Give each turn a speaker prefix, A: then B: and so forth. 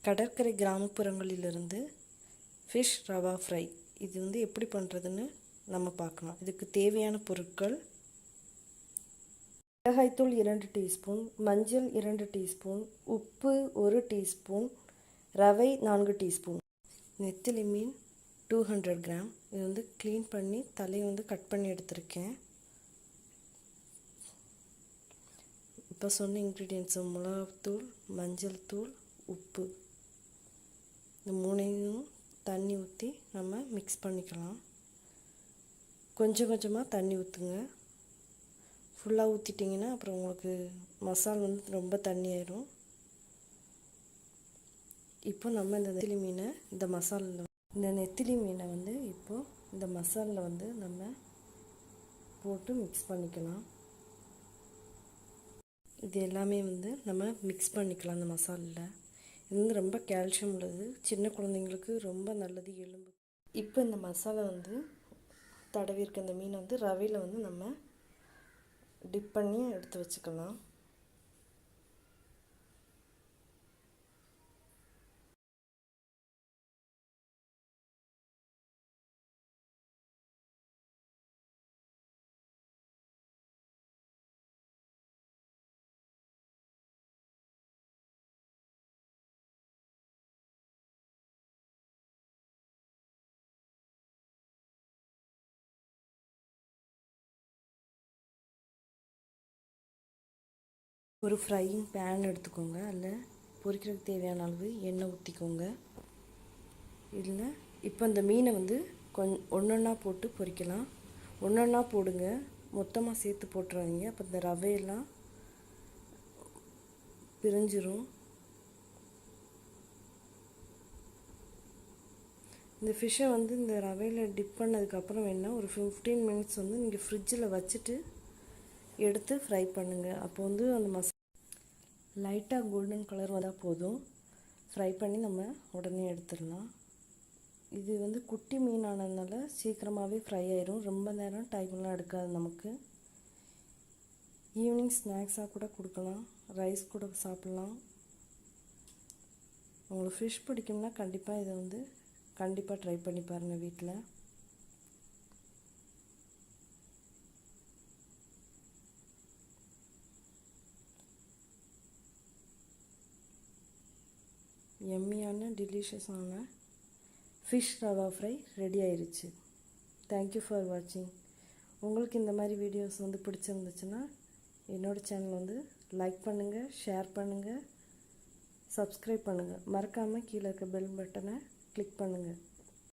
A: கடற்கரை கிராமப்புறங்களிலிருந்து fish rava fry இது எப்படி பண்ணுறதுன்னு நம்ம பார்க்கலாம். இதுக்கு தேவையான பொருட்கள்: மிளகாய்த்தூள் 2 டீஸ்பூன், மஞ்சள் 2 டீஸ்பூன், உப்பு 1 டீஸ்பூன், ரவை 4 டீஸ்பூன், நெத்திலி மீன் 200 கிராம். இது க்ளீன் பண்ணி தலையை கட் பண்ணி எடுத்திருக்கேன். இப்போ சொன்ன இன்க்ரீடியன்ட்ஸு மிளகாத்தூள், மஞ்சள் தூள், உப்பு, இந்த மூணையும் தண்ணி ஊற்றி நம்ம மிக்ஸ் பண்ணிக்கலாம். கொஞ்சம் கொஞ்சமாக தண்ணி ஊற்றுங்க. ஃபுல்லாக ஊற்றிட்டிங்கன்னா அப்புறம் உங்களுக்கு மசாலா ரொம்ப தண்ணி ஆயிடும். இப்போ நம்ம இந்த நெத்திலி மீனை இந்த நெத்திலி மீனை இப்போது இந்த மசாலில் நம்ம போட்டு மிக்ஸ் பண்ணிக்கலாம். இது எல்லாமே நம்ம மிக்ஸ் பண்ணிக்கலாம். இந்த மசாலில் இது ரொம்ப கால்சியம் உள்ளது, சின்ன குழந்தைங்களுக்கு ரொம்ப நல்லது, எலும்பு. இப்போ இந்த மசாலா தடவி இருக்க இந்த மீனை ரவையில் நம்ம டிப் பண்ணி எடுத்து வச்சுக்கலாம். ஒரு ஃப்ரையிங் பேன் எடுத்துக்கோங்க. அதில் பொரிக்கிறதுக்கு தேவையான அளவு எண்ணெய் ஊற்றிக்கோங்க. இதில் இப்போ இந்த மீனை ஒன்றொன்னா போட்டு பொரிக்கலாம். ஒன்றொன்னா போடுங்க, மொத்தமாக சேர்த்து போட்டுறாதீங்க. அப்போ இந்த ரவையெல்லாம் பிரிஞ்சிரும். இந்த ஃபிஷ்ஷை இந்த ரவையில் டிப் பண்ணதுக்கப்புறம் வேணால் ஒரு 15 மினிட்ஸ் நீங்கள் ஃப்ரிட்ஜில் வச்சுட்டு எடுத்து ஃப்ரை பண்ணுங்கள். அப்போ அந்த லைட்டாக கோல்டன் கலர் வந்தால் போதும். ஃப்ரை பண்ணி நம்ம உடனே எடுத்துடலாம். இது குட்டி மீனானதுனால சீக்கிரமாகவே ஃப்ரை ஆயிரும். ரொம்ப நேரம் டைம்லாம் எடுக்காது. நமக்கு ஈவினிங் ஸ்நாக்ஸாக கூட கொடுக்கலாம், ரைஸ் கூட சாப்பிட்லாம். உங்களுக்கு ஃபிஷ் பிடிக்கும்னா கண்டிப்பாக இதை கண்டிப்பாக ட்ரை பண்ணி பாருங்கள் வீட்டில். எம்மியான டெலிஷியஸான ஃபிஷ் ரவா ஃப்ரை ரெடி ஆயிடுச்சு. தேங்க்யூ ஃபார் வாட்சிங். உங்களுக்கு இந்த மாதிரி வீடியோஸ் பிடிச்சிருந்துச்சுன்னா என்னோடய சேனல் லைக் பண்ணுங்கள், ஷேர் பண்ணுங்கள், சப்ஸ்கிரைப் பண்ணுங்கள். மறக்காமல் கீழே இருக்க பெல் பட்டனை கிளிக் பண்ணுங்கள்.